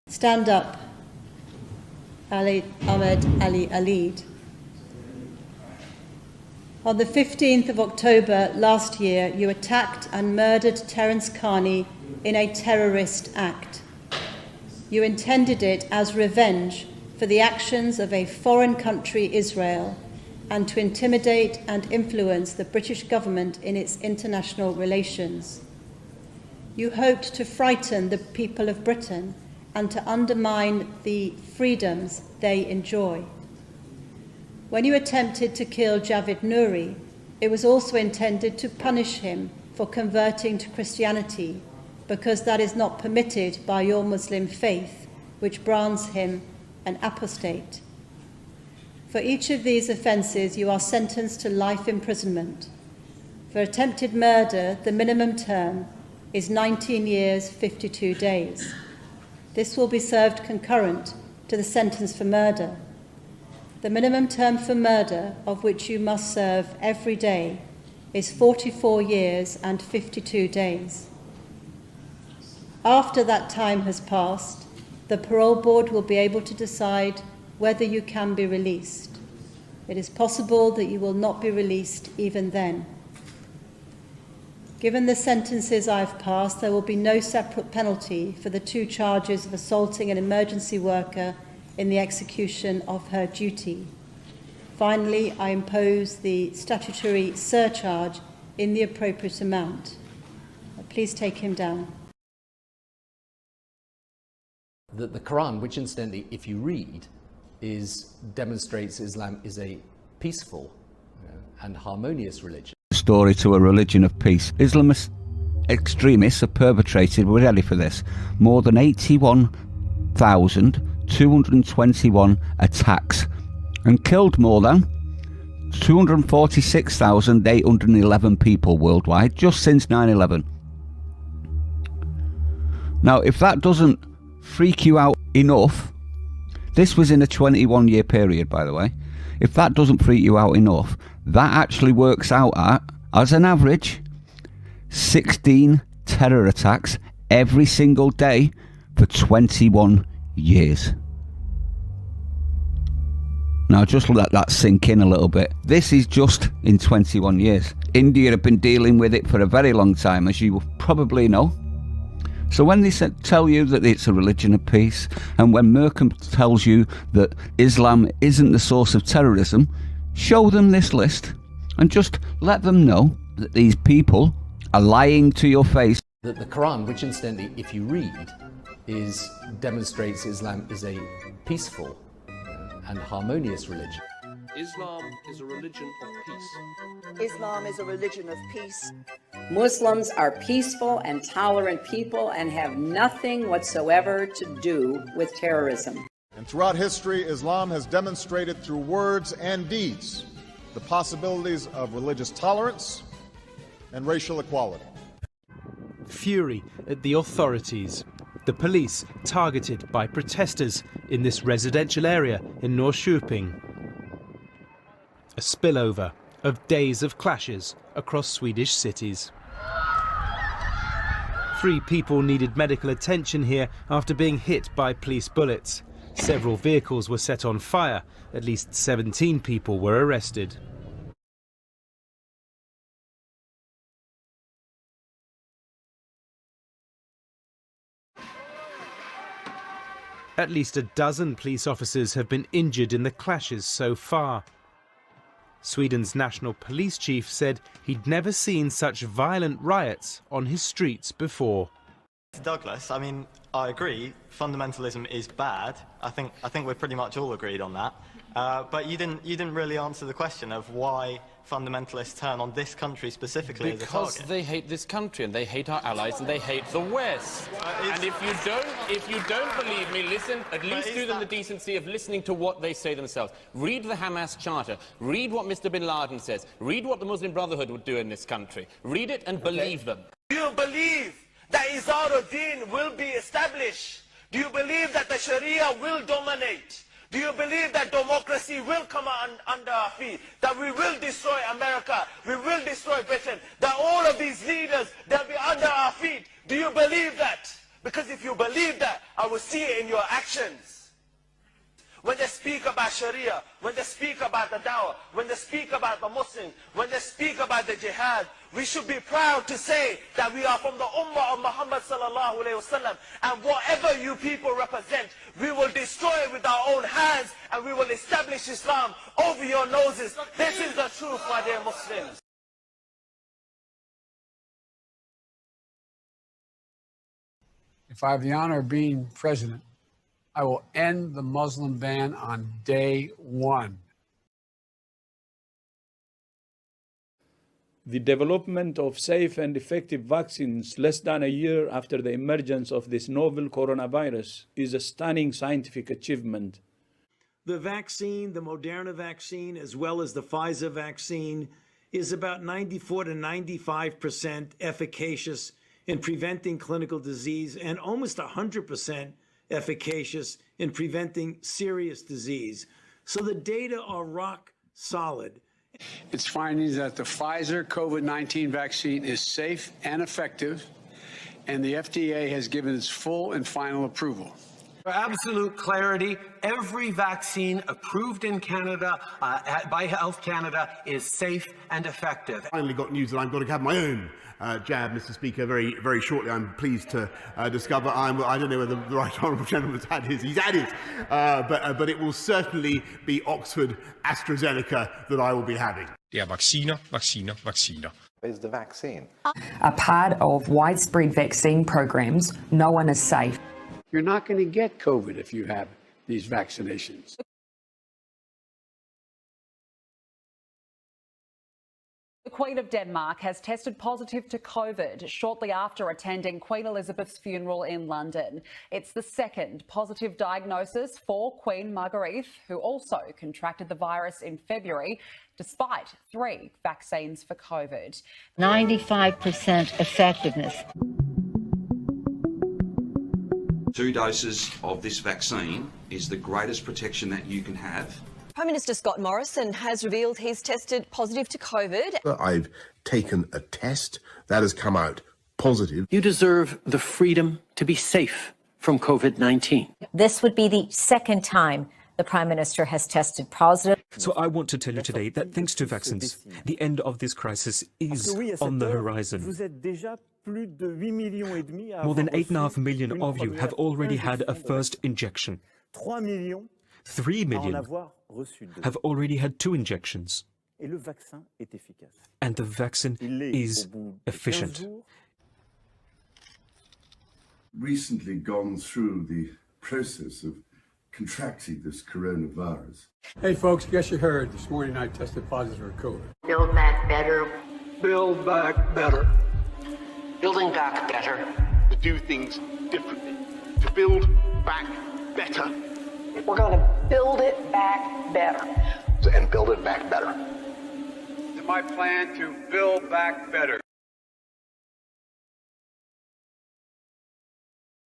Stand up, Ali Ahmed Ali Alid. On the 15th of October last year, you attacked and murdered Terence Carney in a terrorist act. You intended it as revenge for the actions of a foreign country, Israel, and to intimidate and influence the British government in its international relations. You hoped to frighten the people of Britain and to undermine the freedoms they enjoy. When you attempted to kill Javid Nouri, it was also intended to punish him for converting to Christianity, because that is not permitted by your Muslim faith, which brands him an apostate. For each of these offences, you are sentenced to life imprisonment. For attempted murder, the minimum term is 19 years, 52 days. This will be served concurrent to the sentence for murder. The minimum term for murder, of which you must serve every day, is 44 years and 52 days. After that time has passed, the parole board will be able to decide whether you can be released. It is possible that you will not be released even then. Given the sentences I've passed, there will be no separate penalty for the 2 charges of assaulting an emergency worker in the execution of her duty. Finally, I impose the statutory surcharge in the appropriate amount. Please take him down. The Quran, which incidentally, if you read, demonstrates Islam is a peaceful and harmonious religion. Story to a religion of peace. Islamist extremists have perpetrated, we're ready for this, more than 81,221 attacks and killed more than 246,811 people worldwide just since 9/11. Now, if that doesn't freak you out enough, this was in a 21-year period, by the way. If that doesn't freak you out enough, that actually works out at, as an average, 16 terror attacks every single day for 21 years. Now just let that sink in a little bit. This is just in 21 years. India have been dealing with it for a very long time, as you probably know. So when they tell you that it's a religion of peace, and when Merkel tells you that Islam isn't the source of terrorism, show them this list and just let them know that these people are lying to your face. The Quran, which incidentally, if you read, demonstrates Islam is a peaceful and harmonious religion. Islam is a religion of peace. Islam is a religion of peace. Muslims are peaceful and tolerant people and have nothing whatsoever to do with terrorism. And throughout history, Islam has demonstrated through words and deeds the possibilities of religious tolerance and racial equality. Fury at the authorities. The police targeted by protesters in this residential area in Norrköping. A spillover of days of clashes across Swedish cities. 3 people needed medical attention here after being hit by police bullets. Several vehicles were set on fire. At least 17 people were arrested. At least a dozen police officers have been injured in the clashes so far. Sweden's national police chief said he'd never seen such violent riots on his streets before. Douglas, I mean, I agree, fundamentalism is bad. I think we're pretty much all agreed on that. But you didn't really answer the question of why fundamentalists turn on this country specifically as a target. Because they hate this country and they hate our allies and they hate the West. And if you don't believe me, listen, at least do them the decency of listening to what they say themselves. Read the Hamas Charter. Read what Mr. Bin Laden says. Read what the Muslim Brotherhood would do in this country. Read it and believe them. Do you believe that Izzaruddin will be established? Do you believe that the Sharia will dominate? Do you believe that democracy will come under our feet? That we will destroy America? We will destroy Britain? That all of these leaders, they'll be under our feet? Do you believe that? Because if you believe that, I will see it in your actions. When they speak about Sharia, when they speak about the Dawah, when they speak about the Muslims, when they speak about the Jihad, we should be proud to say that we are from the Ummah of Muhammad sallallahu alayhi wasallam, and whatever you people represent, we will destroy it with our own hands, and we will establish Islam over your noses. This is the truth, my dear Muslims. If I have the honor of being president, I will end the Muslim ban on day one. The development of safe and effective vaccines less than a year after the emergence of this novel coronavirus is a stunning scientific achievement. The vaccine, the Moderna vaccine, as well as the Pfizer vaccine, is about 94 to 95% efficacious in preventing clinical disease and almost 100% efficacious in preventing serious disease. So the data are rock solid. Its findings that the Pfizer COVID-19 vaccine is safe and effective, and the FDA has given its full and final approval. For absolute clarity, every vaccine approved in Canada by Health Canada is safe and effective. Finally got news that I'm going to have my own jab, Mr. Speaker, very shortly. I'm pleased to discover I don't know whether the right honourable gentleman's had his. He's had it, but it will certainly be Oxford AstraZeneca that I will be having. Det vacciner. Is the vaccine? A part of widespread vaccine programs, no one is safe. You're not going to get COVID if you have these vaccinations. The Queen of Denmark has tested positive to COVID shortly after attending Queen Elizabeth's funeral in London. It's the second positive diagnosis for Queen Margrethe, who also contracted the virus in February, despite 3 vaccines for COVID. 95% effectiveness. 2 doses of this vaccine is the greatest protection that you can have. Prime Minister Scott Morrison has revealed he's tested positive to COVID. I've taken a test that has come out positive. You deserve the freedom to be safe from COVID-19. This would be the second time the Prime Minister has tested positive. So I want to tell you today that thanks to vaccines, the end of this crisis is on the horizon. More than 8.5 million of you have already had a first injection. 3 million have already had 2 injections. And the vaccine is efficient. Recently gone through the process of contracting this coronavirus. Hey folks, guess you heard. This morning I tested positive for COVID. Build back better. Build back better. Building back better. To do things differently. To build back better. We're going to build it back better. And build it back better. It's my plan to build back better.